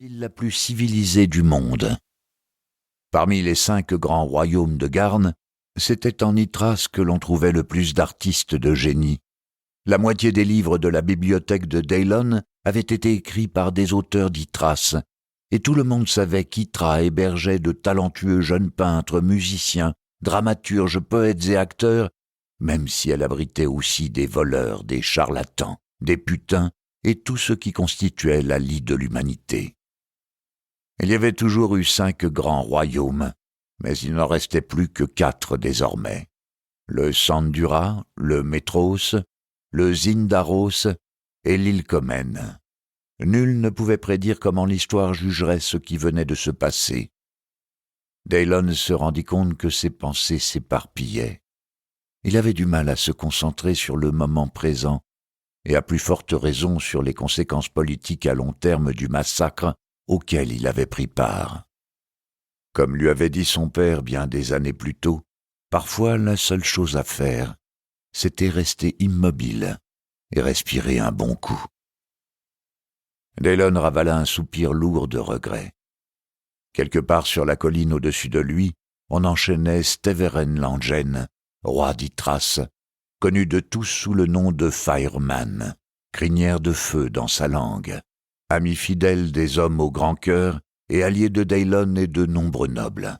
la plus civilisée du monde. Parmi les 5 grands royaumes de Garn, c'était en Yggdrasil que l'on trouvait le plus d'artistes de génie. La moitié des livres de la bibliothèque de Daelon avaient été écrits par des auteurs d'Yggdrasil, et tout le monde savait qu'Ytra hébergeait de talentueux jeunes peintres, musiciens, dramaturges, poètes et acteurs, même si elle abritait aussi des voleurs, des charlatans, des putains et tout ce qui constituait la lie de l'humanité. Il y avait toujours eu 5 grands royaumes, mais il n'en restait plus que 4 désormais. Le Sandura, le Métros, le Zindaros et l'île Comène. Nul ne pouvait prédire comment l'histoire jugerait ce qui venait de se passer. Daelon se rendit compte que ses pensées s'éparpillaient. Il avait du mal à se concentrer sur le moment présent, et à plus forte raison sur les conséquences politiques à long terme du massacre auquel il avait pris part. Comme lui avait dit son père bien des années plus tôt, parfois la seule chose à faire, c'était rester immobile et respirer un bon coup. Daelon ravala un soupir lourd de regret. Quelque part sur la colline au-dessus de lui, on enchaînait Steveren Langen, roi d'Yggdrasil, connu de tous sous le nom de Fireman, crinière de feu dans sa langue, ami fidèle des hommes au grand cœur et allié de Daelon et de nombreux nobles.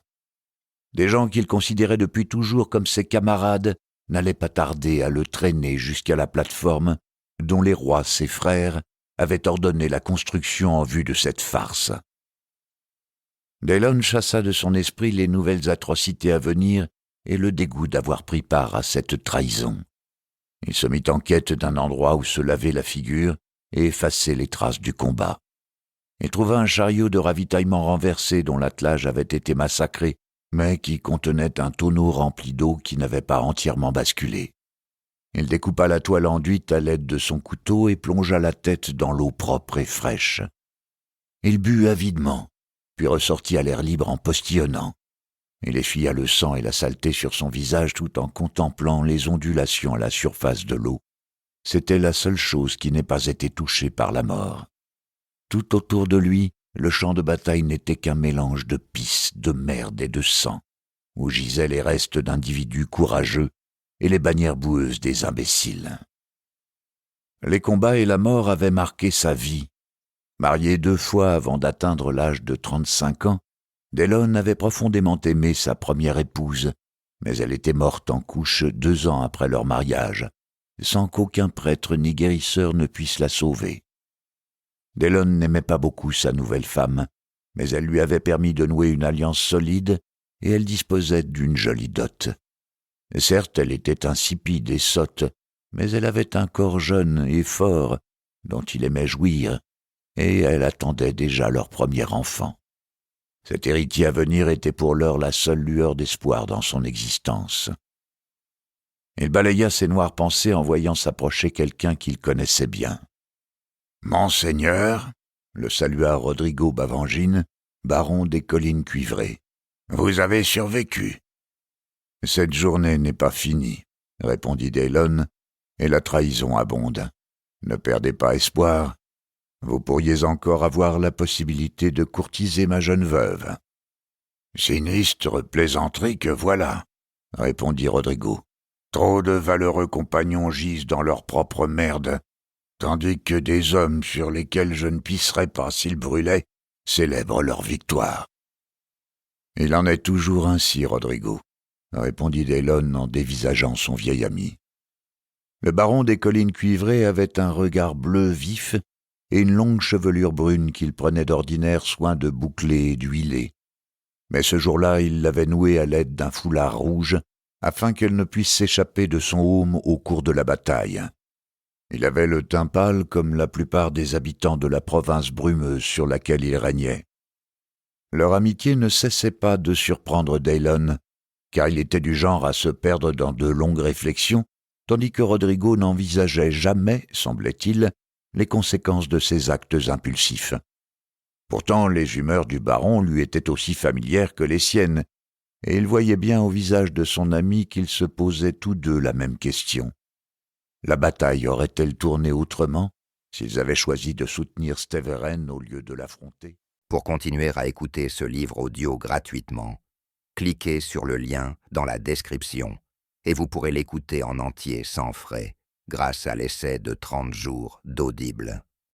Des gens qu'il considérait depuis toujours comme ses camarades n'allaient pas tarder à le traîner jusqu'à la plateforme dont les rois, ses frères, avaient ordonné la construction en vue de cette farce. Daelon chassa de son esprit les nouvelles atrocités à venir et le dégoût d'avoir pris part à cette trahison. Il se mit en quête d'un endroit où se laver la figure et effacer les traces du combat. Il trouva un chariot de ravitaillement renversé dont l'attelage avait été massacré, mais qui contenait un tonneau rempli d'eau qui n'avait pas entièrement basculé. Il découpa la toile enduite à l'aide de son couteau et plongea la tête dans l'eau propre et fraîche. Il but avidement, puis ressortit à l'air libre en postillonnant. Il essuya le sang et la saleté sur son visage tout en contemplant les ondulations à la surface de l'eau. C'était la seule chose qui n'ait pas été touchée par la mort. Tout autour de lui, le champ de bataille n'était qu'un mélange de pisse, de merde et de sang, où gisaient les restes d'individus courageux et les bannières boueuses des imbéciles. Les combats et la mort avaient marqué sa vie. Marié 2 fois avant d'atteindre l'âge de 35 ans, Daelon avait profondément aimé sa première épouse, mais elle était morte en couche 2 ans après leur mariage, sans qu'aucun prêtre ni guérisseur ne puisse la sauver. Daelon n'aimait pas beaucoup sa nouvelle femme, mais elle lui avait permis de nouer une alliance solide et elle disposait d'une jolie dot. Certes, elle était insipide et sotte, mais elle avait un corps jeune et fort dont il aimait jouir, et elle attendait déjà leur premier enfant. Cet héritier à venir était pour l'heure la seule lueur d'espoir dans son existence. Il balaya ses noires pensées en voyant s'approcher quelqu'un qu'il connaissait bien. « Monseigneur » le salua Rodrigo Bavangine, baron des collines cuivrées. « Vous avez survécu. » « Cette journée n'est pas finie, » répondit Daelon, « et la trahison abonde. Ne perdez pas espoir. Vous pourriez encore avoir la possibilité de courtiser ma jeune veuve. »« Sinistre plaisanterie que voilà, » répondit Rodrigo. « Trop de valeureux compagnons gisent dans leur propre merde, tandis que des hommes sur lesquels je ne pisserais pas s'ils brûlaient célèbrent leur victoire. »« Il en est toujours ainsi, Rodrigo, » répondit Daelon en dévisageant son vieil ami. Le baron des collines cuivrées avait un regard bleu vif et une longue chevelure brune qu'il prenait d'ordinaire soin de boucler et d'huiler. Mais ce jour-là, il l'avait nouée à l'aide d'un foulard rouge afin qu'elle ne puisse s'échapper de son aume au cours de la bataille. Il avait le teint pâle comme la plupart des habitants de la province brumeuse sur laquelle il régnait. Leur amitié ne cessait pas de surprendre Daelon, car il était du genre à se perdre dans de longues réflexions, tandis que Rodrigo n'envisageait jamais, semblait-il, les conséquences de ses actes impulsifs. Pourtant, les humeurs du baron lui étaient aussi familières que les siennes, et il voyait bien au visage de son ami qu'ils se posaient tous deux la même question. La bataille aurait-elle tourné autrement s'ils avaient choisi de soutenir Steveren au lieu de l'affronter ? Pour continuer à écouter ce livre audio gratuitement, cliquez sur le lien dans la description et vous pourrez l'écouter en entier sans frais grâce à l'essai de 30 jours d'Audible.